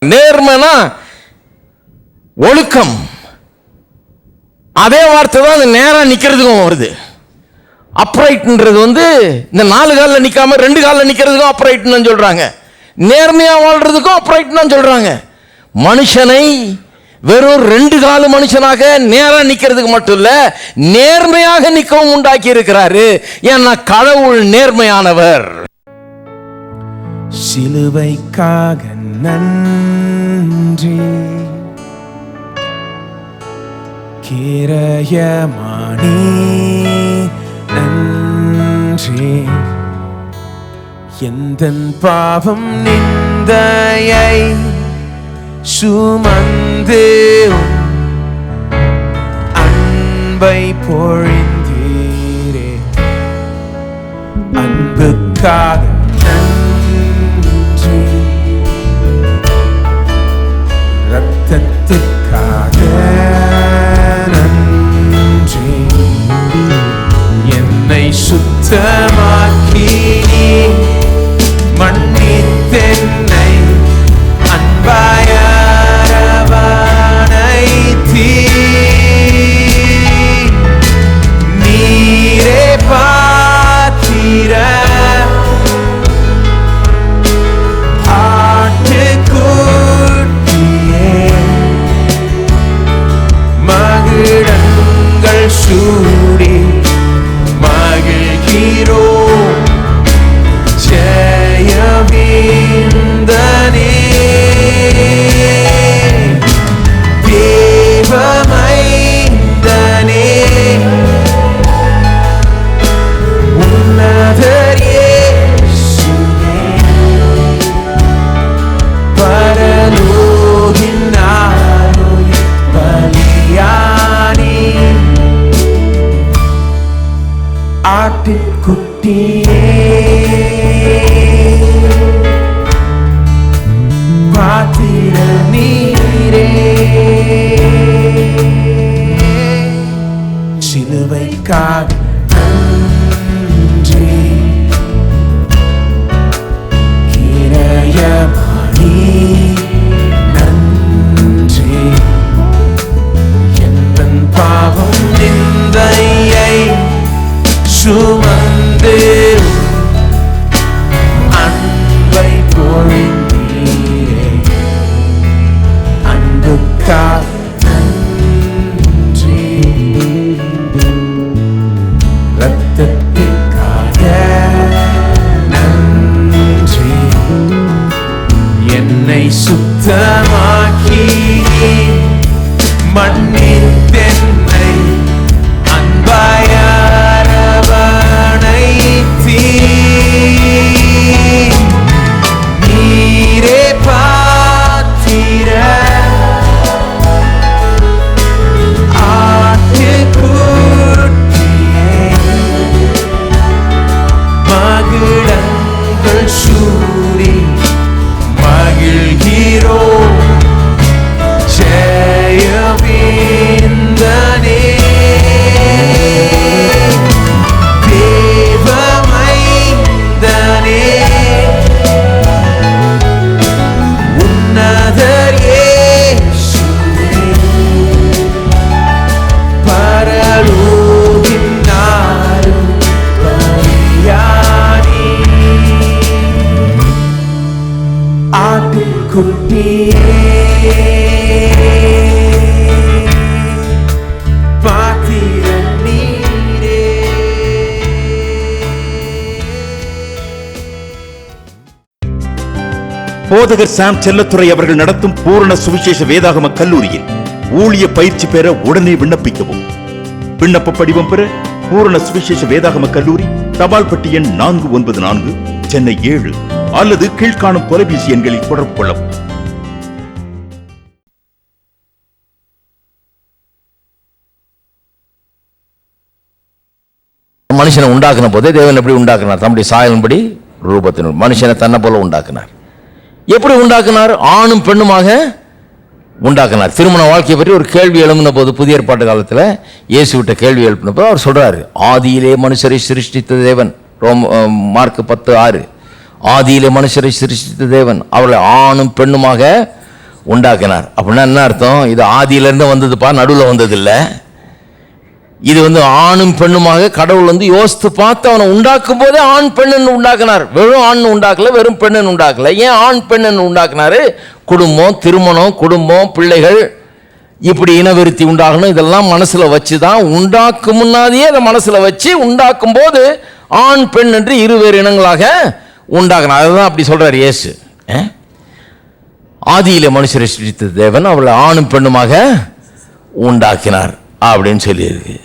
நேர்மைனா ஒழுக்கம். அதே வார்த்தை தான் நேரா நிக்கிறதுக்கும் வருது. அப்ரைட்ன்றது இந்த 4 காலில் நிக்காம 2 காலில் நிக்கிறதுக்கும் அப்ரைட்னு சொல்றாங்க. நேர்மையா வாழ்றதுக்கும் அப்ரைட்னு சொல்றாங்க. மனுஷனை வெறும் 2 கால மனுஷனாக நேரா நிக்கிறதுக்கு மட்டும் இல்ல, நேர்மையாக நிக்கவும் உண்டாக்கி இருக்கிறாரு. ஏன்னா கடவுள் நேர்மையானவர். சிலுவைக்காக நன்றி, கிரயமானே நன்றி, எந்தன் பாவம் நிந்தையை சுமந்து அன்பை பொழிந்தீரே. அன்புக்காக நன்றி, இரத்தத்துக்காக நன்றி, என்னை சுத்தமாக்கி மன்னித்தென்னை அன்பாய நீரே பாத்திர ஆட்டுக்குட்டியே, மகிழங்கள் சூடி மகிழ்கிறோ ஜெயவீந்தனே. தேவமைந்தனே உன்னதர் இயேசுவே, பரலோகின் ஆரோய் பலியானே. ஆட்டுக்குட்டியே, பாத்திர நீரே. சிலுவைக்காக நன்றி, கிரயமானே நன்றி, எந்தன் பாவம் நிந்தையை சுமந்து அன்பை பொழிந்தீரே. அன்புக்காக நன்றி, இரத்தத்துக்காக நன்றி, என்னை சுத்தமாக்கி மன்னித்தென்னை அன்பாய அரவணைத்தீ. நீரே பாத்திர ஆட்டுக்குட்டியே, மகிழங்கள் சூடி மகிழ்கிறோ ஜெயவீந்தனே. தேவமைந்தனே உன்னதர் இயேசுவே, பரலோகின் ஆரோய் பலியானே. ஆட்டுக்குட்டியே, பாத்திர நீரே. போதகர் சாம் செல்லத்துறை அவர்கள் நடத்தும் பூரண சுவிசேஷ வேதாகம கல்லூரியில் ஊழிய பயிற்சி பெற உடனே விண்ணப்பிக்கவும். விண்ணப்ப படிவம் பெற பூரண சுவிசேஷ வேதாகம கல்லூரி, தபால் பெட்டி எண் 494, சென்னை 7 அல்லது கீழ்காணும் தொலைபேசி எண்களில் தொடர்பு கொள்ளவும். மனுஷனை உண்டாக்குன போதே தேவன் எப்படி உண்டாக்குனார்? தம்முடைய சாயலின்படி ரூபத்தின் மனுஷனை தன்னை போல உண்டாக்குனார். எப்படி உண்டாக்குனார்? ஆணும் பெண்ணுமாக உண்டாக்குனார். திருமண வாழ்க்கையை பற்றி ஒரு கேள்வி எழுப்பின போது, புதிய ஏற்பாட்டு காலத்தில் இயேசு விட்ட கேள்வி எழுப்பின போது அவர் சொல்றாரு, ஆதியிலே மனுஷரை சிருஷ்டித்த தேவன். மார்க் 10:6. ஆதியிலே மனுஷரை சிருஷ்டித்த தேவன் அவர்களை ஆணும் பெண்ணுமாக உண்டாக்கினார். அப்படின்னா என்ன அர்த்தம்? இது ஆதியிலேருந்து வந்ததுப்பா, நடுவில் வந்தது இல்லை. இது ஆணும் பெண்ணுமாக கடவுள் யோசித்து பார்த்து அவனை உண்டாக்கும் போதே ஆண் பெண்ணுன்னு உண்டாக்குனார். வெறும் ஆண் உண்டாக்கல, வெறும் பெண்ணுன்னு உண்டாக்கல. ஏன் ஆண் பெண்ணுன்னு உண்டாக்குனாரு? குடும்பம், திருமணம், குடும்பம், பிள்ளைகள், இப்படி இனவிருத்தி உண்டாகணும். இதெல்லாம் மனசுல வச்சு தான் உண்டாக்கும் முன்னாடியே அதை மனசுல வச்சு உண்டாக்கும் போது ஆண் பெண் என்று இருவேறு இனங்களாக உண்டாக்கணும். அதுதான் அப்படி சொல்றார் இயேசு. ஆதியிலே மனுஷரை சிருஷ்டித்த தேவன் அவளை ஆணும் பெண்ணுமாக உண்டாக்கினார் அப்படின்னு சொல்லியிருக்கு.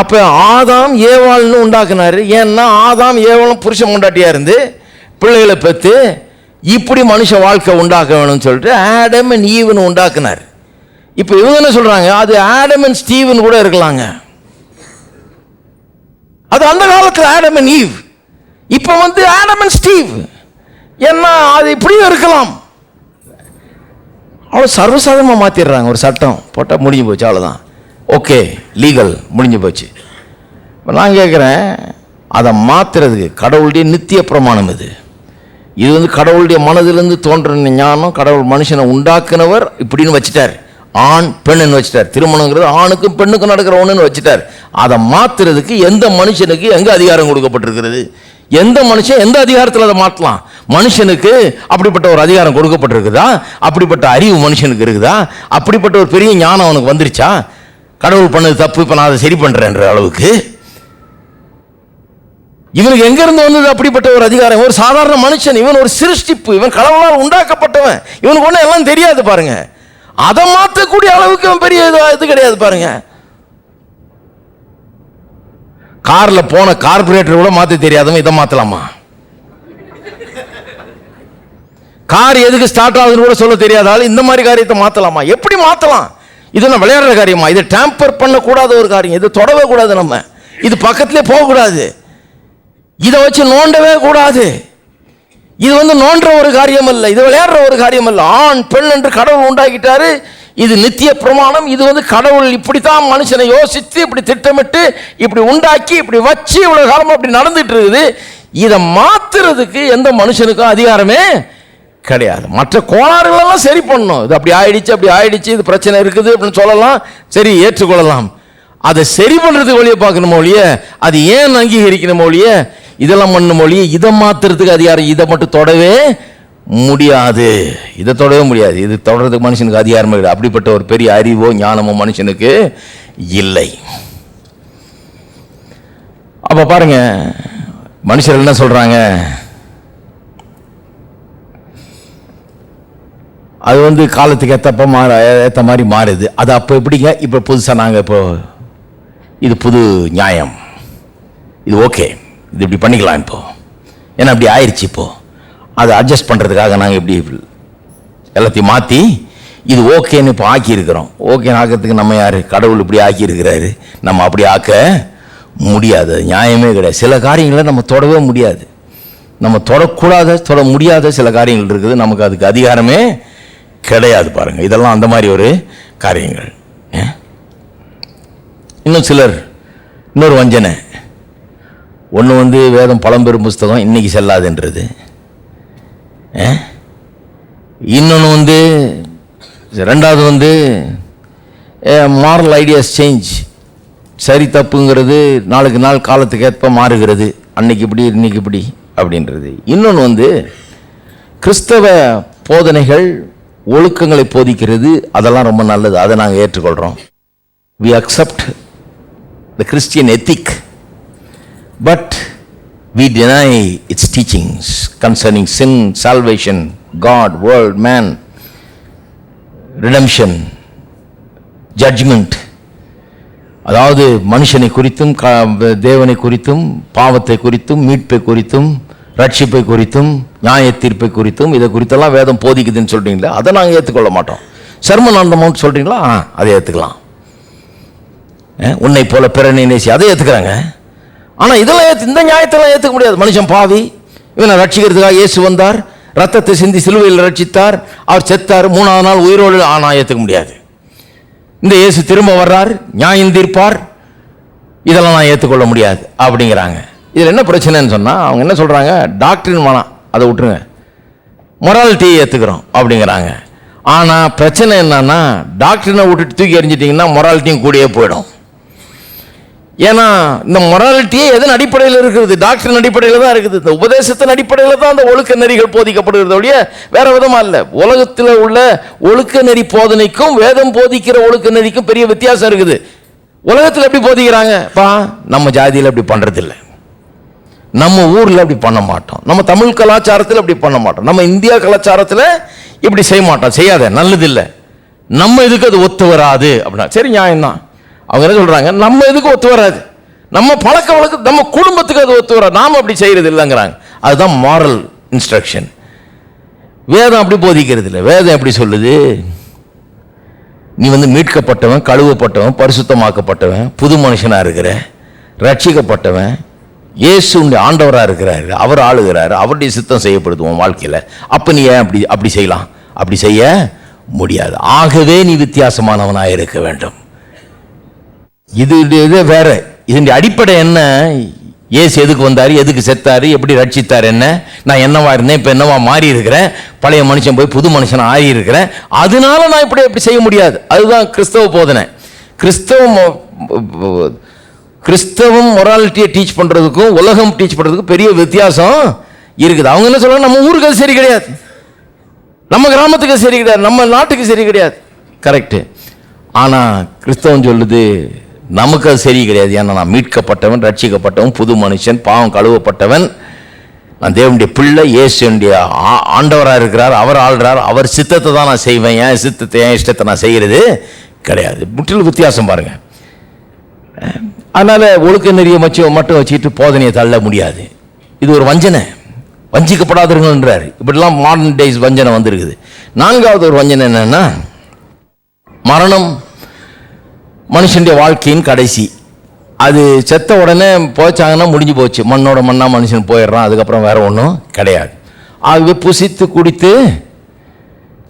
அப்ப ஆதாம் ஏவாள்னு உண்டாக்குனாரு. ஏன்னா ஆதாம் ஏவாளும் புருஷன் கொண்டாட்டியா இருந்து பிள்ளைகளை பெற்று இப்படி மனுஷ வாழ்க்கை உண்டாக்க வேணும்னு சொல்லிட்டு ஆடம் அண்ட் ஈவ்னு உண்டாக்குனார். இப்போ இவங்க என்ன சொல்றாங்க? அது ஆடம் அண்ட் ஸ்டீவன் கூட இருக்கலாங்க. அது அந்த காலத்தில் ஆடம் அண்ட் ஈவ். இப்போ ஆடம் அண்ட் ஸ்டீவ். ஏன்னா அது இப்படியும் இருக்கலாம். அவ்வளோ சர்வசாதாரணமாக மாற்றிடுறாங்க. ஒரு சட்டம் போட்டால் முடிஞ்சு போச்சு, அவ்வளோதான். ஓகே, லீகல், முடிஞ்சு போச்சு. இப்போ நான் கேட்குறேன், அதை மாற்றுறதுக்கு கடவுளுடைய நித்திய பிரமாணம் இது கடவுளுடைய மனதிலிருந்து தோன்றின ஞானம். கடவுள் மனுஷனை உண்டாக்குனவர் இப்படின்னு வச்சுட்டார். ஆண் பெண்ணுன்னு வச்சுட்டார். திருமணங்கிறது ஆணுக்கும் பெண்ணுக்கும் நடக்கிற ஒன்றுன்னு வச்சுட்டார். அதை மாற்றுறதுக்கு எந்த மனுஷனுக்கு எங்கே அதிகாரம் கொடுக்கப்பட்டிருக்கிறது? எந்த மனுஷன் எந்த அதிகாரத்தில் அதை மாற்றலாம்? மனுஷனுக்கு அப்படிப்பட்ட ஒரு அதிகாரம் கொடுக்கப்பட்டிருக்குதா? அப்படிப்பட்ட அறிவு மனுஷனுக்கு இருக்குதா? அப்படிப்பட்ட ஒரு பெரிய ஞானம் அவனுக்கு வந்துருச்சா? கடவுள் பண்ணது தப்பு, இப்போ நான் அதை சரி பண்ணுறேன்ற அளவுக்கு இவனுக்கு எங்கிருந்து வந்தது அப்படிப்பட்ட ஒரு அதிகாரம்? ஒரு சாதாரண மனுஷன், இவன் ஒரு சிருஷ்டிப்பு, இவன் கடவுளால் உண்டாக்கப்பட்டவன், இவனுக்கு ஒன்றும் எல்லாம் தெரியாது பாருங்க. அதை மாற்றக்கூடிய அளவுக்கு இவன் பெரிய இது கிடையாது பாருங்க. கார்ல போன கார்பரேட்டர் கூட மாற்ற தெரியாதவன் இதை மாற்றலாமா? கார் எதுக்கு ஸ்டார்ட் ஆகுதுன்னு கூட சொல்ல தெரியாதாலும் இந்த மாதிரி காரியத்தை மாற்றலாமா? எப்படி மாற்றலாம்? இது நான் விளையாடுற காரியமா? இது டேம்பர் பண்ணக்கூடாத ஒரு காரியம். இது தொடவே கூடாது, நம்ம இது பக்கத்திலே போகக்கூடாது, இதை வச்சு நோண்டவே கூடாது. இது நோன்ற ஒரு காரியம் அல்ல, இது விளையாடுற ஒரு காரியம் அல்ல. ஆண் பெண் என்று கடவுள் உண்டாக்கிட்டாரு. இது நித்திய பிரமாணம். இது கடவுள் இப்படித்தான் மனுஷனை யோசித்து இப்படி திட்டமிட்டு இப்படி உண்டாக்கி இப்படி வச்சு இவ்வளவு காலமா அப்படி நடந்துட்டு இருக்குது. இதை மாத்துறதுக்கு எந்த மனுஷனுக்கும் அதிகாரமே கிடையாது. மற்ற கோளாறுகள் எல்லாம் சரி பண்ணணும். இது அப்படி ஆயிடுச்சு, அப்படி ஆயிடுச்சு, இது பிரச்சனை இருக்குது அப்படின்னு சொல்லலாம், சரி ஏற்றுக்கொள்ளலாம். அதை சரி பண்றதுக்கு வழியை பார்க்கணும் ஒழிய, அது ஏன் அங்கீகரிக்கணும் ஒழிய, இதெல்லாம் பண்ணணும் ஒழிய இதை மாத்துறதுக்கு அதிகாரம் இதை மட்டும் தொடவே முடியாது. இதை தொடவே முடியாது. இது தொடர்றதுக்கு மனுஷனுக்கு அதிகாரமே கிடையாது. அப்படிப்பட்ட ஒரு பெரிய அறிவோ ஞானமோ மனுஷனுக்கு இல்லை. அப்ப பாருங்க, மனுஷர்கள் என்ன சொல்றாங்க? அது காலத்துக்கு ஏற்ற மாதிரி மாறுது. அது அப்போ எப்படிங்க? இப்போ புதுசாக நாங்கள் இப்போ இது புது நியாயம், இது ஓகே, இது இப்படி பண்ணிக்கலாம் இப்போ, ஏன்னா அப்படி ஆயிடுச்சு. இப்போ அதை அட்ஜஸ்ட் பண்ணுறதுக்காக நாங்கள் இப்படி எல்லாத்தையும் மாற்றி இது ஓகேன்னு இப்போ ஆக்கியிருக்கிறோம். ஓகேன்னு ஆக்கிறதுக்கு நம்ம யார்? கடவுள் இப்படி ஆக்கியிருக்கிறாரு, நம்ம அப்படி ஆக்க முடியாது. நியாயமே கிடையாது. சில காரியங்களை நம்ம தொடவே முடியாது, நம்ம தொடக்கூடாத தொட முடியாத சில காரியங்கள் இருக்குது. நமக்கு அதுக்கு அதிகாரமே கிடையாது பாருங்க. இதெல்லாம் அந்த மாதிரி ஒரு காரியங்கள். இன்னும் சிலர் இன்னொரு வஞ்சனை. ஒன்று வேதம் பழம்பெரும் புஸ்தகம் இன்னைக்கு செல்லாதுன்றது. இன்னொன்று ரெண்டாவது மாரல் ஐடியாஸ் சேஞ்ச். சரி தப்புங்கிறது நாளுக்கு நாள் காலத்துக்கு ஏற்ப மாறுகிறது. அன்னைக்கு இப்படி இன்னைக்கு இப்படி அப்படின்றது. இன்னொன்று கிறிஸ்தவ போதனைகள் ஒழுக்கங்களை போதிக்கிறது. அதெல்லாம் ரொம்ப நல்லது, அதை நாங்கள் ஏற்றுக்கொள்கிறோம். we accept the Christian ethic, but we deny its teachings concerning sin, salvation, God, world, man, redemption, judgment. அதாவது மனுஷனை குறித்தும் தேவனை குறித்தும் பாவத்தை குறித்தும் மீட்பை குறித்தும் ரட்சிப்பை குறித்தும் நியாய தீர்ப்பை குறித்தும் இதை குறித்தெல்லாம் வேதம் போதிக்குதுன்னு சொல்றீங்களா? அதை நாங்கள் ஏற்றுக்கொள்ள மாட்டோம். சர்மன் ஆன் தி மவுண்ட் சொல்றீங்களா? அதை ஏற்றுக்கலாம். உன்னை போல பிறனை நேசி, அதை ஏற்றுக்கிறாங்க. ஆனால் இதெல்லாம் இந்த நியாயத்தெல்லாம் ஏற்றுக்க முடியாது. மனுஷன் பாவி, இவனை ரட்சிக்கிறதுக்காக இயேசு வந்தார், ரத்தத்தை சிந்தி சிலுவையில் ரட்சித்தார், அவர் செத்தார், 3ஆவது நாள் உயிரோடு. ஆனால் ஏற்றுக்க முடியாது. இந்த இயேசு திரும்ப வர்றார், நியாயம் தீர்ப்பார், இதெல்லாம் நான் ஏற்றுக்கொள்ள முடியாது அப்படிங்கிறாங்க. இதில் என்ன பிரச்சனைன்னு சொன்னால், அவங்க என்ன சொல்கிறாங்க? டாக்டரின் வேணாம், அதை விட்டுருங்க, மொராலிட்டியை ஏற்றுக்கிறோம் அப்படிங்கிறாங்க. ஆனால் பிரச்சனை என்னன்னா, டாக்டரினை விட்டுட்டு தூக்கி எறிஞ்சிட்டிங்கன்னா மொராலிட்டியும் கூடயே போயிடும். ஏன்னா இந்த மொராலிட்டியே எதன் அடிப்படையில் இருக்குது? டாக்டரின் அடிப்படையில் தான் இருக்குது. இந்த உபதேசத்தின் அடிப்படையில் தான் அந்த ஒழுக்க நெறிகள் போதிக்கப்படுகிறது ஒழிய வேற விதமாக இல்லை. உலகத்தில் உள்ள ஒழுக்க நெறி போதனைக்கும் வேதம் போதிக்கிற ஒழுக்க நெறிக்கும் பெரிய வித்தியாசம் இருக்குது. உலகத்தில் எப்படி போதிக்கிறாங்க? நம்ம ஜாதியில் அப்படி பண்ணுறதில்லை, நம்ம ஊரில் அப்படி பண்ண மாட்டோம், நம்ம தமிழ் கலாச்சாரத்தில் அப்படி பண்ண மாட்டோம், நம்ம இந்தியா கலாச்சாரத்தில் இப்படி செய்ய மாட்டோம், செய்யாத நல்லதில்லை, நம்ம இதுக்கு அது ஒத்து வராது அப்படின்னா சரி நியாயம்தான். அவங்க என்ன சொல்றாங்க? நம்ம எதுக்கு ஒத்து வராது, நம்ம பழக்க வழக்கம், நம்ம குடும்பத்துக்கு அது ஒத்து வராது, நாம அப்படி செய்யறது இல்லைங்கிறாங்க. அதுதான் மாரல் இன்ஸ்ட்ரக்ஷன். வேதம் அப்படி போதிக்கிறது இல்லை. வேதம் எப்படி சொல்லுது? நீ மீட்கப்பட்டவன், கழுவப்பட்டவன், பரிசுத்தமாக்கப்பட்டவன், புது மனுஷனா இருக்கிற, ரட்சிக்கப்பட்டவன், இயேசு ஆண்டவராக இருக்கிறாரு, அவர் ஆளுகிறாரு, அவருடைய சித்தம் செய்யப்படுது உன் வாழ்க்கையில். அப்போ நீ ஏன் அப்படி செய்யலாம்? அப்படி செய்ய முடியாது. ஆகவே நீ வித்தியாசமானவனாக இருக்க வேண்டும். இது வேற. இதனுடைய அடிப்படை என்ன? இயேசு எதுக்கு வந்தாரு, எதுக்கு செத்தாரு, எப்படி ரட்சித்தார், என்ன நான் என்னவா இருந்தேன், இப்போ என்னவா மாறி இருக்கிறேன், பழைய மனுஷன் போய் புது மனுஷன் ஆகி இருக்கிறேன், அதனால நான் இப்படி செய்ய முடியாது. அதுதான் கிறிஸ்தவ போதனை. கிறிஸ்தவம் மொராலிட்டியை டீச் பண்றதுக்கும் உலகம் டீச் பண்றதுக்கும் பெரிய வித்தியாசம் இருக்குது. அவங்க என்ன சொல்றாங்க? நம்ம ஊருக்கு அது சரி கிடையாது, நம்ம கிராமத்துக்கு சரி கிடையாது, நம்ம நாட்டுக்கு சரி கிடையாது. கரெக்ட். ஆனா கிறிஸ்தவம் சொல்லுது நமக்கு அது சரி கிடையாது. ஏன்னா நான் மீட்கப்பட்டவன், ரட்சிக்கப்பட்டவன், புது மனுஷன், பாவம் கழுவப்பட்டவன், நான் தேவனுடைய பிள்ளை, இயேசுடைய ஆண்டவராக இருக்கிறார், அவர் ஆள்றார், அவர் சித்தத்தை தான் நான் செய்வேன், என் சித்தத்தை என் இஷ்டத்தை நான் செய்கிறது கிடையாது. முற்றிலும் வித்தியாசம் பாருங்க. அதனால ஒழுக்க நெறிய மட்டும் வச்சுக்கிட்டு போதனையை தள்ள முடியாது. இது ஒரு வஞ்சனை. வஞ்சிக்கப்படாதவங்கன்றார். இப்படிலாம் மாடர்ன் டேஸ் வஞ்சனை வந்திருக்குது. நான்காவது ஒரு வஞ்சனை என்னன்னா, மரணம் மனுஷனுடைய வாழ்க்கையின் கடைசி. அது செத்த உடனே போச்சாங்கன்னா முடிஞ்சு போச்சு, மண்ணோட மண்ணா மனுஷன் போயிடுறான், அதுக்கப்புறம் வேற ஒன்றும் கிடையாது. ஆகவே புசித்து குடித்து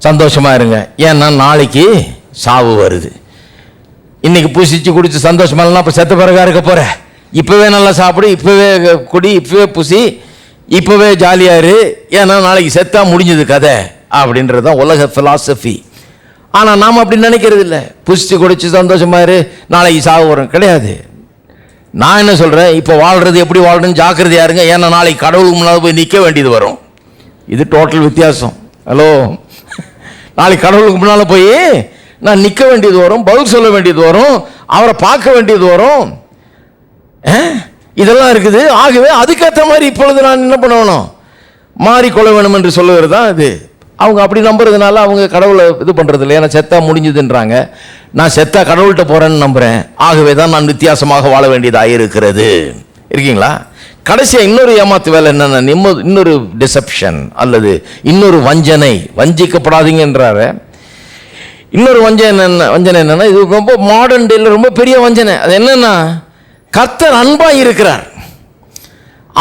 சந்தோஷமா இருங்க, ஏன்னா நாளைக்கு சாவு வருது. இன்னைக்கு புசிச்சு குடிச்சு சந்தோஷமா இல்லைன்னா அப்போ செத்த பிறகா இருக்க போற. இப்பவே நல்லா சாப்பிடு, இப்பவே குடி, இப்பவே புசி, இப்பவே ஜாலியா இரு, ஏன்னா நாளைக்கு செத்தா முடிஞ்சது கதை அப்படின்றது தான் உலக பிலாசபி. ஆனா நாம அப்படி நினைக்கிறது இல்லை. புசிச்சு குடிச்சு சந்தோஷமா இரு, நாளைக்கு சாவு வரும் கிடையாது. நான் என்ன சொல்றேன்? இப்போ வாழ்றது எப்படி வாழ்றதுன்னு ஜாக்கிரதையா இருங்க, ஏன்னா நாளைக்கு கடவுளுக்கு முன்னாடி போய் நிற்க வேண்டியது வரும். இது டோட்டல் வித்தியாசம். ஹலோ, நாளைக்கு கடவுளுக்கு முன்னால போய் நான் நிற்க வேண்டியது வரும், பதில் சொல்ல வேண்டியது வரும், அவரை பார்க்க வேண்டியது வரும், இதெல்லாம் இருக்குது. ஆகவே அதுக்கேற்ற மாதிரி இப்பொழுது நான் என்ன பண்ணணும்? மாறிக்கொள்ள வேணும் என்று சொல்லுவது தான் இது. அவங்க அப்படி நம்புறதுனால அவங்க கடவுளை இது பண்றது இல்லை. ஏன்னா செத்தா முடிஞ்சதுன்றாங்க. நான் செத்தா கடவுள்கிட்ட போறேன்னு நம்புறேன். ஆகவே தான் நான் வித்தியாசமாக வாழ வேண்டியதாக இருக்கிறது. இருக்கீங்களா? கடைசியா இன்னொரு ஏமாத்து வேலை என்னன்னா, இன்னொரு டிசெப்ஷன் அல்லது இன்னொரு வஞ்சனை. வஞ்சிக்கப்படாதீங்கன்றாரு. இன்னொரு வஞ்சனை என்னன்னா, இது ரொம்ப மாடர்ன் டேல ரொம்ப பெரிய வஞ்சனை. அது என்னன்னா, கர்த்தர் அன்பா இருக்கிறார்,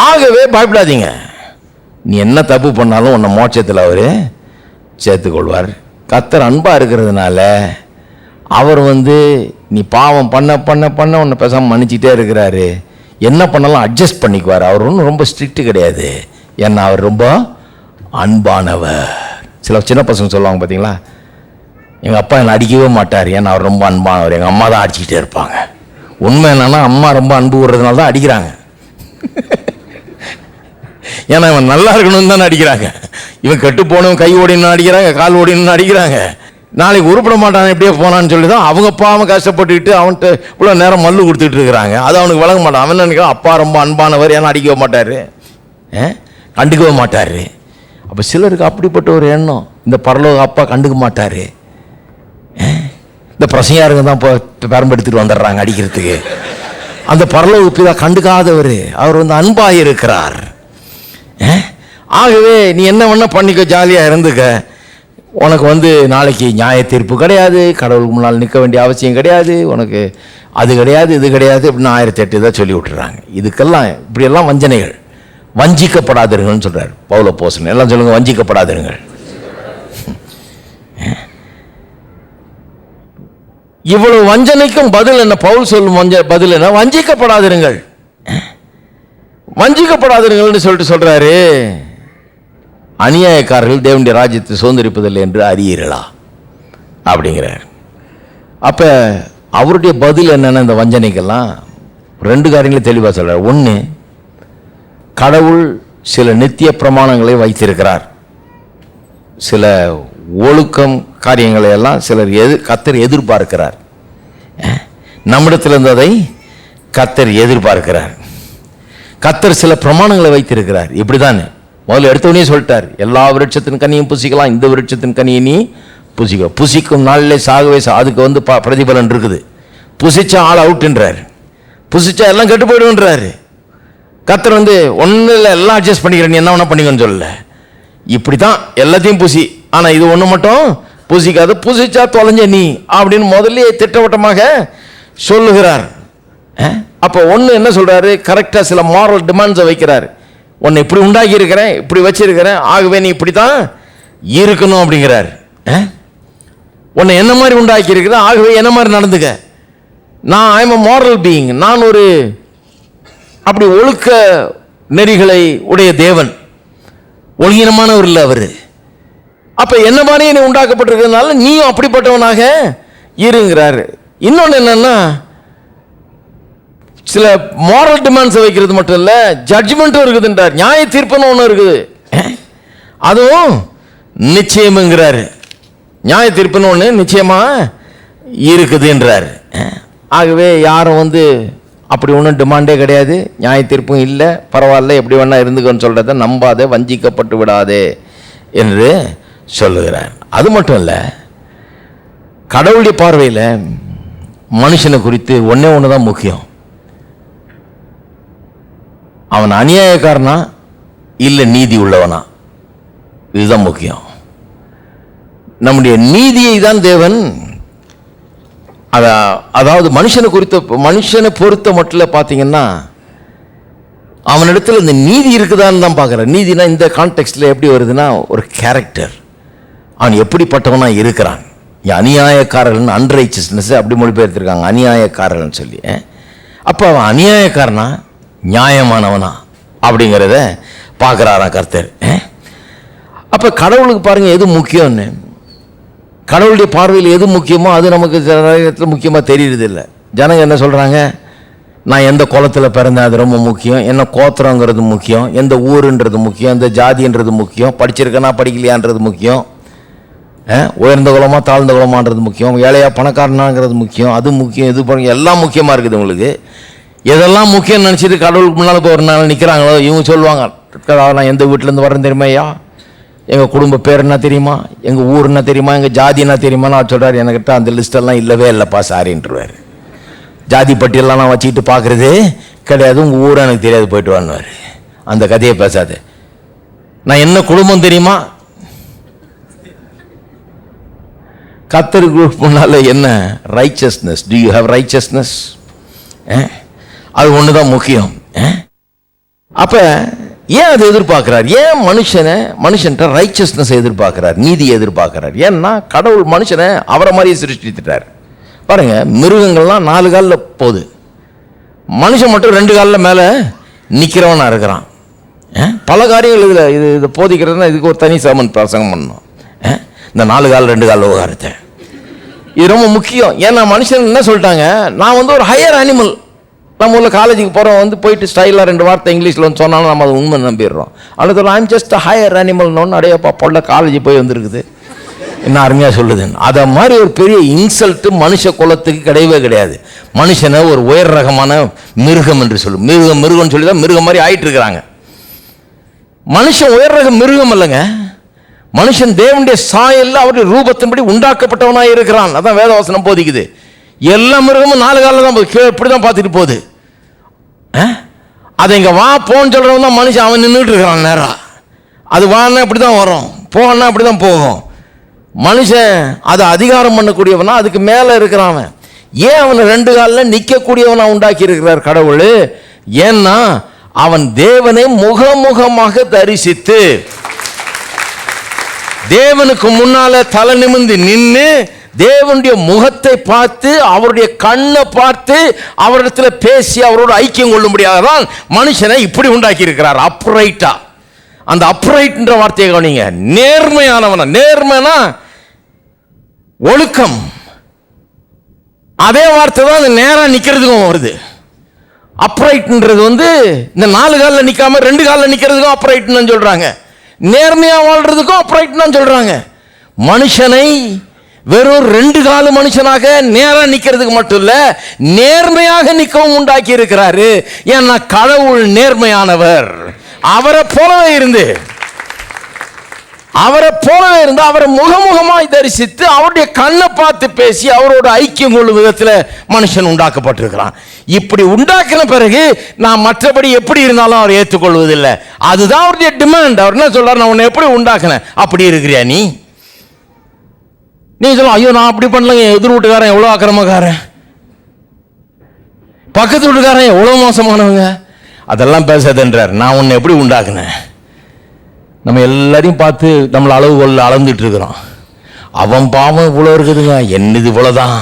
ஆகவே பயப்படாதீங்க. நீ என்ன தப்பு பண்ணாலும் உன்னை மோட்சத்தில் அவரு சேர்த்துக்கொள்வார். கர்த்தர் அன்பா இருக்கிறதுனால அவர் நீ பாவம் பண்ண பண்ண பண்ண உன்னை பேசாமல் மன்னிச்சிட்டே இருக்கிறாரு. என்ன பண்ணாலும் அட்ஜஸ்ட் பண்ணிக்குவார். அவர் ஒன்றும் ரொம்ப ஸ்ட்ரிக்ட் கிடையாது, ஏன்னா அவர் ரொம்ப அன்பானவர். சில சின்ன பசங்க சொல்லுவாங்க பார்த்தீங்களா, எங்கள் அப்பா என்னை அடிக்கவே மாட்டார், ஏன்னா அவர் ரொம்ப அன்பானவர், எங்கள் அம்மா தான் அடிச்சுக்கிட்டே இருப்பாங்க. உண்மை என்னன்னா, அம்மா ரொம்ப அன்பு விடுறதுனால தான் அடிக்கிறாங்க. ஏன்னா இவன் நல்லா இருக்கணும்னு தானே அடிக்கிறாங்க. இவன் கெட்டு போனவன் கை ஓடினு அடிக்கிறாங்க, கால் ஓடினு அடிக்கிறாங்க. நாளைக்கு உருப்பிட மாட்டான் எப்படியே போனான்னு சொல்லி தான் அவங்க அப்பாவும் கஷ்டப்பட்டுக்கிட்டு அவன்கிட்ட இவ்வளோ நேரம் மல்லு கொடுத்துட்டு இருக்கிறாங்க. அது அவனுக்கு வழங்க மாட்டான். அவன் நினைக்கிறான் அப்பா ரொம்ப அன்பானவர், ஏன்னா அடிக்கவே மாட்டார், கண்டுக்கவே மாட்டார். அப்போ சிலருக்கு அப்படிப்பட்ட ஒரு எண்ணம், இந்த பரலோக அப்பா கண்டுக்க மாட்டார், இந்த பிரசையாருங்க தான் பெரம்பெடுத்துட்டு வந்துடுறாங்க அடிக்கிறதுக்கு. அந்த பரலோக பிதா கண்டுக்காதவர், அவர் அன்பாக இருக்கிறார். ஆகவே நீ என்ன வேணா பண்ணிக்க, ஜாலியாக இருந்துக்க. உனக்கு நாளைக்கு நியாய தீர்ப்பு கிடையாது, கடவுளுக்கு முன்னால் நிற்க வேண்டிய அவசியம் கிடையாது, உனக்கு அது கிடையாது இது கிடையாது அப்படின்னு 1008 இதை சொல்லி விட்டுறாங்க. இதுக்கெல்லாம் இப்படியெல்லாம் வஞ்சனைகள். வஞ்சிக்கப்படாதீர்கள்னு சொல்றாரு பவுல் அப்போஸ்தலன். எல்லாம் சொல்லுங்க, வஞ்சிக்கப்படாதீர்கள். இவ்வளவு வஞ்சனைக்கும் பதில் என்ன? பவுல் சொல்லும் பதில் என்ன? வஞ்சிக்கப்படாதீர்கள். வஞ்சிக்கப்படாதீர்கள்னு சொல்றாரு. அநியாயக்காரர்கள் தேவனுடைய ராஜ்யத்தை சுதந்திரிப்பதில்லை என்று அறியீர்களா? அப்படிங்கிறார். அப்போ அவருடைய பதில் என்னென்ன இந்த வஞ்சனைக்கெல்லாம் 2 காரியங்களை தெளிவாக சொல்கிறார். ஒன்று, கடவுள் சில நித்திய பிரமாணங்களை வைத்திருக்கிறார். சில ஒழுக்கம் காரியங்களை எல்லாம் சிலர் கர்த்தர் எதிர்பார்க்கிறார். நம்மிடத்திலிருந்து அதை கர்த்தர் எதிர்பார்க்கிறார். கர்த்தர் சில பிரமாணங்களை வைத்திருக்கிறார். இப்படிதான் முதல்ல எடுத்தவனே சொல்லிட்டார், எல்லா விருட்சத்தின் கனியும் புசிக்கலாம், இந்த விருட்சத்தின் கனியை நீ புசிக்க, புசிக்கும் நாளிலே சாகவே அதுக்கு பிரதிபலன் இருக்குது. புசிச்சா ஆள் அவுட்ன்றார், புசிச்சா எல்லாம் கெட்டு போயிடுன்றாரு. கர்த்தர் ஒன்றும் இல்லை, எல்லாம் அட்ஜஸ்ட் பண்ணிக்கிறேன், நீ என்ன வேணா பண்ணிக்கன்னு சொல்லல. இப்படி தான் எல்லாத்தையும் புசி, ஆனால் இது ஒன்று மட்டும் புசிக்காது, புசிச்சா தொலைஞ்ச நீ அப்படின்னு முதல்ல திட்டவட்டமாக சொல்லுகிறார். அப்போ ஒன்று என்ன சொல்கிறாரு, கரெக்டாக சில மாரல் டிமாண்ட்ஸை வைக்கிறார். உன்னை இப்படி உண்டாக்கி இருக்கிறேன், இப்படி வச்சிருக்கிறேன், ஆகவே நீ இப்படி தான் இருக்கணும் அப்படிங்கிறார். உன்னை என்ன மாதிரி உண்டாக்கி இருக்கிறேன், ஆகவே என்ன மாதிரி நடந்துக்க. நான் I am a moral being, நான் ஒரு அப்படி ஒழுக்க நெறிகளை உடைய தேவன், ஒழுங்கினமானவர் இல்லை அவர். அப்போ என்ன மாதிரி நீ உண்டாக்கப்பட்டிருக்கிறதுனால நீயும் அப்படிப்பட்டவனாக இருங்கிறாரு. இன்னொன்று என்னன்னா, சில மாரல் டிமாண்ட்ஸை வைக்கிறது மட்டும் இல்லை, ஜட்ஜ்மெண்ட்டும் இருக்குதுன்றார். நியாய தீர்ப்புன்னு ஒன்று இருக்குது, அதுவும் நிச்சயம்ங்கிறாரு. நியாய தீர்ப்புன்னு ஒன்று நிச்சயமாக இருக்குதுன்றார். ஆகவே யாரும் அப்படி ஒன்றும் டிமாண்டே கிடையாது, நியாய தீர்ப்பும் இல்லை, பரவாயில்ல எப்படி வேணா இருந்துக்கன்னு சொல்கிறத நம்பாதே, வஞ்சிக்கப்பட்டு விடாதே என்று சொல்லுகிறார். அது மட்டும் இல்லை, கடவுளுடைய பார்வையில் மனுஷனை குறித்து ஒன்றே ஒன்று தான் முக்கியம். அவன் அநியாயக்காரனா இல்லை நீதி உள்ளவனா, இதுதான் முக்கியம். நம்முடைய நீதியை தான் தேவன், அதாவது மனுஷனை பொறுத்த மட்டும் பார்த்தீங்கன்னா அவனிடத்தில் இந்த நீதி இருக்குதான்னு தான் பார்க்குறான். நீதினா இந்த கான்டெக்ஸ்டில் எப்படி வருதுன்னா, ஒரு கேரக்டர், அவன் எப்படிப்பட்டவனா இருக்கிறான். அநியாயக்காரர்கள், அன்ரைச்சஸ்னஸ் அப்படி மொழிபெயர்த்திருக்காங்க, அநியாயக்காரர்கள்னு சொல்லி. அப்போ அவன் அநியாயக்காரனா நியாயமானவனா அப்படிங்கிறத பார்க்குறாராம் கர்த்தர். அப்போ கடவுளுக்கு பாருங்கள் எது முக்கியம்னு, கடவுளுடைய பார்வையில் எது முக்கியமோ அது நமக்கு நேரத்தில் முக்கியமாக தெரியுறது இல்லை. ஜனங்க என்ன சொல்கிறாங்க, நான் எந்த குலத்தில் பிறந்தேன் அது ரொம்ப முக்கியம், என்ன கோத்திரங்கிறது முக்கியம், எந்த ஊருன்றது முக்கியம், எந்த ஜாதின்றது முக்கியம், படிச்சிருக்கேனா படிக்கலையான்றது முக்கியம், உயர்ந்த குலமாக தாழ்ந்த குலமான்றது முக்கியம், ஏழையா பணக்காரனாங்கிறது முக்கியம், அது முக்கியம், இது பண்ண எல்லாம் முக்கியமாக இருக்குது உங்களுக்கு. எதெல்லாம் முக்கியம் நினச்சிட்டு கடவுளுக்கு முன்னால் போய் ஒரு நாள் நிற்கிறாங்களோ இவங்க சொல்லுவாங்க, நான் எந்த வீட்டிலேருந்து வரேன் தெரியுமா, ஐயா எங்கள் குடும்ப பேர் என்ன தெரியுமா, எங்கள் ஊர் என்ன தெரியுமா, எங்கள் ஜாதி என்ன தெரியுமா. நான் சொல்கிறார், என்கிட்ட அந்த லிஸ்டெல்லாம் இல்லவே இல்லைப்பா சாரின்ட்டுருவார். ஜாதி பட்டியெல்லாம் நான் வச்சுக்கிட்டு பார்க்குறதே கிடையாது, உங்கள் ஊரை எனக்கு தெரியாது, போயிட்டு வாங்குவார். அந்த கதையை பேசாது. நான் என்ன குடும்பம் தெரியுமா, கர்த்தருக்கு முன்னால் என்ன righteousness, to you have righteousness, அது ஒன்று தான் முக்கியம். அப்போ ஏன் அதை எதிர்பார்க்கிறார், ஏன் மனுஷன்ட்ட ரைச்சஸ்னஸ் எதிர்பார்க்கிறார், நீதியை எதிர்பார்க்கிறார். ஏன்னா கடவுள் மனுஷனை அவரை மாதிரியே சிருஷ்டித்துட்டார். பாருங்க, மிருகங்கள்லாம் 4 காலில் போகுது, மனுஷன் மட்டும் 2 காலில் மேலே நிற்கிறவனா இருக்கிறான். பல காரியங்கள் இதை போதிக்கிறதுனா இதுக்கு ஒரு தனி சாமன் பிரசங்கம் பண்ணணும். இந்த 4 கால் 2 கால் விவகாரத்தை இது ரொம்ப முக்கியம். ஏன்னா மனுஷன் என்ன சொல்லிட்டாங்க, நான் ஒரு ஹையர் அனிமல். நம்ம ஊரில் காலேஜுக்கு போகிறோம், போயிட்டு ஸ்டைலாக 2 வார்த்தை இங்கிலீஷில் சொன்னாலும் நம்ம அதை உண்மை நம்பிடுறோம். அல்லது ஐம் ஜஸ்ட் ஹையர் அனிமல்னு அடையப்பா பொருளை காலேஜ் போய் வந்துருக்குது, என்ன அருமையாக சொல்லுதுன்னு. அதை மாதிரி ஒரு பெரிய இன்சல்ட்டு மனுஷ குலத்துக்கு கிடையவே கிடையாது. மனுஷனை ஒரு உயர் ரகமான மிருகம் என்று சொல்லு, மிருகம்னு சொல்லி தான் மிருகம் மாதிரி ஆயிட்டு இருக்கிறாங்க. மனுஷன் உயர் ரக மிருகம் இல்லைங்க, மனுஷன் தேவனுடைய சாயல்ல அவருடைய ரூபத்தின்படி உண்டாக்கப்பட்டவனாக இருக்கிறான். அதான் வேதவசனம் போதிக்குது. எல்லா மிருகமும் 4 காலில் தான் போகுது, கீழே இப்படி தான் பார்த்துட்டு போகுது. அதை இங்கே வா போன்னு சொல்கிறவன் தான் மனுஷன், அவன் நின்றுட்டு இருக்கிறான் நேராக. அது வான்னா இப்படி தான் வரும், போனா அப்படி தான் போகும். மனுஷன் அதை அதிகாரம் பண்ணக்கூடியவனா, அதுக்கு மேலே இருக்கிறான். ஏன் அவனை 2 காலில் நிற்கக்கூடியவனா உண்டாக்கி இருக்கிறார் கடவுள்? ஏன்னா அவன் தேவனை முகமுகமாக தரிசித்து தேவனுக்கு முன்னால தலை நிமிர்ந்து நின்று தேவனுடைய முகத்தை பார்த்து அவருடைய கண்ணை பார்த்து அவரிடத்தில் பேசி அவரோட ஐக்கியம் கொள்ளும்படியாக தான் மனுஷனை இப்படி உண்டாக்கி இருக்கிறார், அப்ரைட்டா. அந்த அப்ரைட்ன்ற வார்த்தையை கவனிங்க, நேர்மையானவனா. நேர்மைனா ஒழுக்கம். அதே வார்த்தை தான் அது நேரா நிக்கிறதுக்கும் வருது. அப்ரைட்ன்றது வந்து இந்த 4 காலில் நிக்காம 2 காலில் நிக்கிறதுக்கும் அப்ரைட்னு சொல்றாங்க. நேர்மையா வாழ்றதுக்கும் அப்ரைட்னு சொல்றாங்க. மனுஷனை வெறும் 2 கால மனுஷனாக நேரா நிக்கிறதுக்கு மட்டும் இல்ல, நேர்மையாக நிக்கவும் உண்டாக்கி இருக்கிறாரு. ஏன்னா கடவுள் நேர்மையானவர். அவரை போலவே இருந்து அவரை முகமுகமாய் தரிசித்து அவருடைய கண்ணை பார்த்து பேசி அவரோட ஐக்கியம் கொள்ளும் விதத்தில் மனுஷன் உண்டாக்கப்பட்டிருக்கிறான். இப்படி உண்டாக்கின பிறகு நான் மற்றபடி எப்படி இருந்தாலும் அவர் ஏற்றுக்கொள்வதில்லை. அதுதான் அவருடைய டிமாண்ட். அவர் என்ன சொல்றாரு, நான் உன்னை எப்படி உண்டாக்கினேன், அப்படி இருக்கிறியா நீ? நீ சொல்ல, ஐயோ நான் அப்படி பண்ணலங்க, எதிர் வீட்டுக்காரன் எவ்வளோ அக்கிரமக்காரன், பக்கத்து வீட்டுக்காரன் எவ்வளோ மோசமானவங்க, அதெல்லாம் பேசாதன்றார். நான் உன்னை எப்படி உண்டாக்குனேன்? நம்ம எல்லாரையும் பார்த்து நம்மளை அளவுகோல் அளந்துட்டு இருக்கிறோம். அவன் பாவம் இவ்வளோ இருக்குதுங்க, என்னது இவ்வளோதான்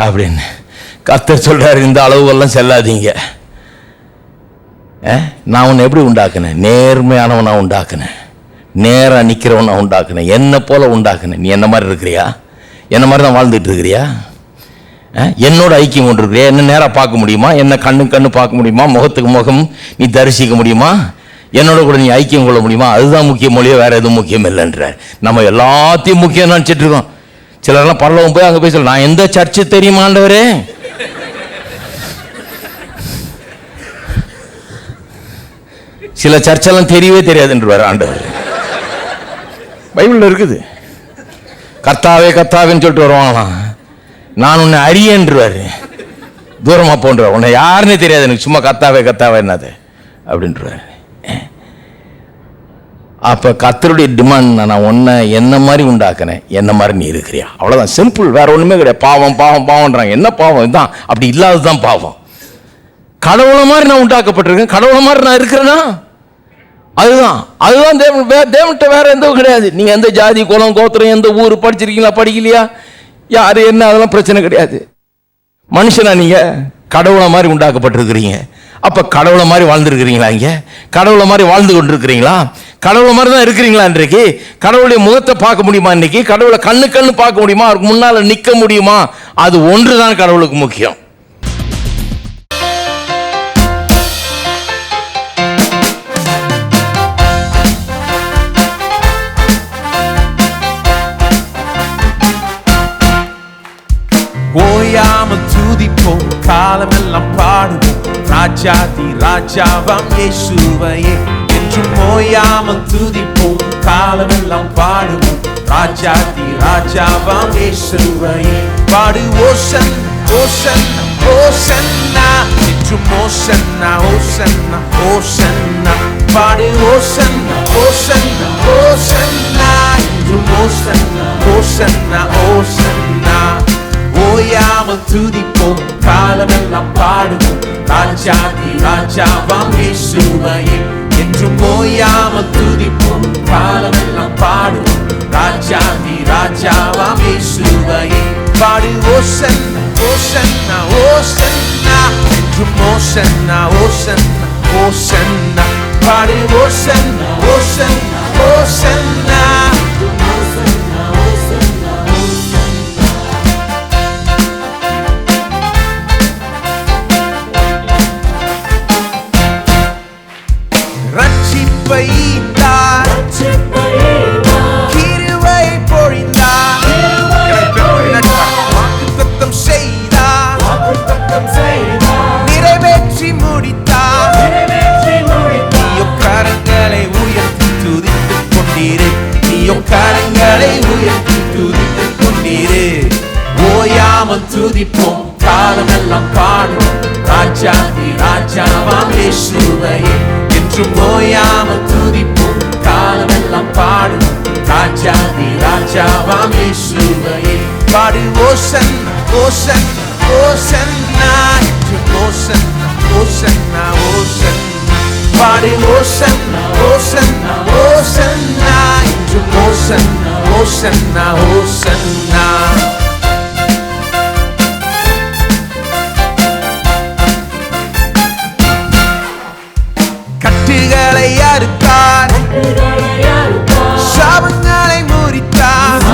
அப்படின்னு. கர்த்தர் சொல்றாரு, இந்த அளவுகோல்லாம் செல்லாதீங்க. நான் உன்னை எப்படி உண்டாக்குனேன்? நேர்மையானவனா உண்டாக்குனேன், நேரா நிற்கிறவனா உண்டாக்குனேன், என்னை போல உண்டாக்குனேன். நீ என்ன மாதிரி இருக்கிறியா? என்ன மாதிரி தான் வாழ்ந்துட்டு இருக்கிறியா? என்னோட ஐக்கியம் கொண்டு இருக்கிறியா? என்ன நேராக பார்க்க முடியுமா? என்ன கண்ணு பார்க்க முடியுமா? முகத்துக்கு முகம் நீ தரிசிக்க முடியுமா? என்னோட கூட நீ ஐக்கியம் கொள்ள முடியுமா? அதுதான் முக்கியம், மொழியோ வேற எதுவும் முக்கியம் இல்லைன்ற. நம்ம எல்லாத்தையும் முக்கியம் நினச்சிட்டு இருக்கோம். சிலர்லாம் பரலோகம் போய் அங்கே போய் சொல்ல, நான் எந்த சர்ச்சு தெரியுமாண்டவரே, சில சர்ச்செல்லாம் தெரியவே தெரியாதுன்றவார் ஆண்டவர். பைபிளில் இருக்குது. கர்த்தாவே கர்த்தாவேன்னு சொல்லிட்டு வருவாங்களாம். நான் உன்னை அறியன்றுவார், தூரமாக போன்றார், உன்னை யாருன்னே தெரியாது எனக்கு, சும்மா கர்த்தாவே கர்த்தாவே என்னது அப்படின்றார். அப்போ கர்த்தருடைய டிமாண்ட், நான் உன்னை என்ன மாதிரி உண்டாக்குனேன், என்ன மாதிரி நீ இருக்கிறியா? அவ்வளோதான், சிம்பிள், வேற ஒன்றுமே கிடையாது. பாவம் பாவம் பாவம்ன்றாங்க. என்ன பாவம்? இதுதான், அப்படி இல்லாததுதான் பாவம். கடவுளை மாதிரி நான் உண்டாக்கப்பட்டிருக்கேன், கடவுளை மாதிரி நான் இருக்கிறேன்னா அதுதான் தேவன்கிட்ட வேற எதுவும் கிடையாது. நீங்க எந்த ஜாதி குலம் கோத்திரம் எந்த ஊர் படிச்சிருக்கீங்களா படிக்கலையா யாரு என்ன அதெல்லாம் பிரச்சனை கிடையாது. மனுஷனா நீங்க கடவுளை மாதிரி உண்டாக்கப்பட்டிருக்கிறீங்க. அப்ப கடவுளை மாதிரி வாழ்ந்துருக்கிறீங்களா? இங்க கடவுளை மாதிரி வாழ்ந்து கொண்டிருக்கிறீங்களா? கடவுளை மாதிரி தான் இருக்கிறீங்களா? இன்றைக்கு கடவுளுடைய முகத்தை பார்க்க முடியுமா? இன்னைக்கு கடவுளை கண்ணு பார்க்க முடியுமா? அவருக்கு முன்னால நிற்க முடியுமா? அது ஒன்றுதான் கடவுளுக்கு முக்கியம். ஓயாமல் துதிப்போம், காலமெல்லாம் பாடுவோம், ராஜாதி ராஜாவாம் இயேசுவையே. என்றும் ஓயாமல் துதிப்போம், காலமெல்லாம் பாடுவோம், ராஜாதி ராஜாவாம் இயேசுவையே. பாடு ஓசன்னா ஓசன்னா ஓசன்னா, என்றும் ஓசன்னா ஓசன்னா ஓசன்னா. பாடு ஓசன்னா ஓசன்னா ஓசன்னா, என்றும் ஓசன்னா ஓசன்னா ஓசன்னா. ஓயாமல் துதிப்போம், காலமெல்லாம் பாடுவோம், ராஜாதி ராஜாவாம் இயேசுவையே. என்றும் ஓயாமல் துதிப்போம், காலமெல்லாம் பாடுவோம், ராஜாதி ராஜாவாம் இயேசுவையே. பாடு ஓசன்னா ஓசன்னா ஓசன்னா, என்றும் ஓசன்னா ஓசன்னா ஓசன்னா. பாடு ஓசன்னா ஓசன்னா ஓசன்னா. கிருபை பொழிந்தார், வாக்குத்தத்தம் செய்தார், நிறைவேற்றி முடித்தார். நீயோ கரங்களை உயர்த்தி துதித்துக் கொண்டீரே, நீயோ கரங்களை உயர்த்தி துதித்துக் கொண்டீரே. ஓயாமல் துதிப்போம், காலமெல்லாம் பாடுவோம், ராஜாதி ராஜாவாம் இயேசுவையே. என்றும் ஓயாமல் துதிப்போம், காலமெல்லாம் பாடுவோம், ராஜாதி ராஜாவாம் இயேசுவையே. பாடு ஓசன்னா ஓசன்னா ஓசன்னா, என்றும் ஓசன்னா ஓசன்னா ஓசன்னா. பாடு ஓசன்னா ஓசன்னா ஓசன்னா, என்றும் ஓசன்னா ஓசன்னா ஓசன்னா. கட்டுகளை அறுத்தார், சாபங்களை முறித்தார்,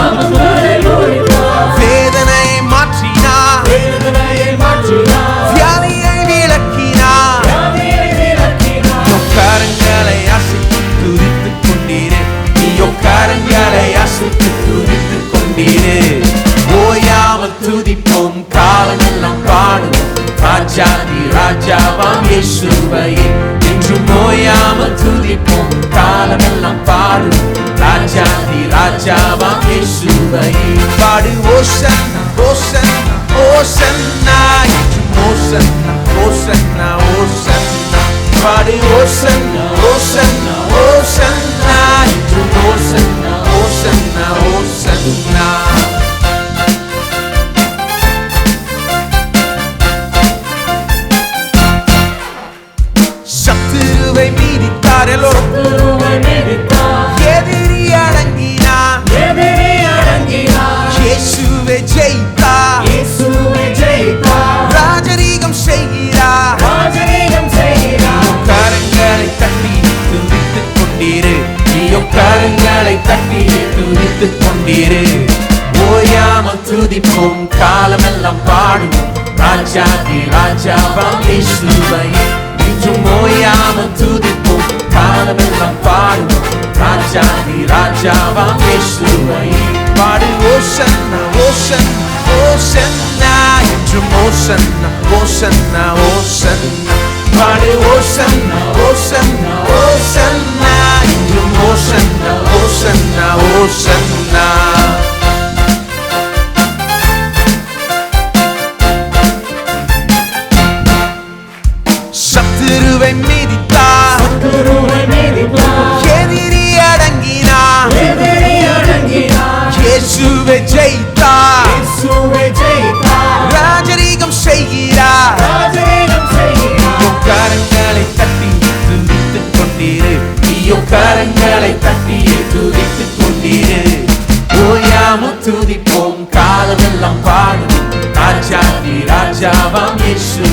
இயேசுவை பாடு ஓசன்னா ஓசன்னா ஓசன்னா என்றும் ஓசன்னா ஓசன்னா ஓசன்னா பாடு ஓசன்னா ஓசன்னா ஓசன்னா என்றும் ஓசன்னா ஓசன்னா ஓசன்னா சத்துருவை மீறித்தார் எல்லோரும் எதிரி அடங்கினார் இயேசுவே ஜெயித்தார் ராஜரீகம் செய்கிறார் கரங்களை தட்டி துதித்துக் கொண்டீரு நீயோ கரங்களை தட்டி துதித்துக் கொண்டீரு ஓயாமல் துதிப்போம் காலமெல்லாம் பாடுவோம் ராஜாதி ராஜாவாம் இயேசுவை இன்றும் ஓயாமல் துதிப்போம் காலமெல்லாம் பாடுவோம் ராஜாதி ராஜாவாம் இயேசுவை பாடு ஓசன்னா ஓசன்னா ஓசன்னா என்றும் ஓசன்னா ஓசன்னா ஓசன்னா பாடு ஓசன்னா ஓசன்னா ஓசன்னா என்றும் ஓசன்னா ஓசன்னா ஓசன்னா சத்துருவை மீறித்தார் எதிரி அடங்கினார் இயேசுவே ஜெயித்தார் ராஜரீகம் செய்கிறார் கரங்களை தட்டி துதித்துக் கொண்டீரு நீயோ கரங்களை தட்டி துதித்துக் கொண்டீரு ஓயாமல் துதிப்போம் காலமெல்லாம் பாடுவோம் ராஜாதி ராஜாவாம் இயேசு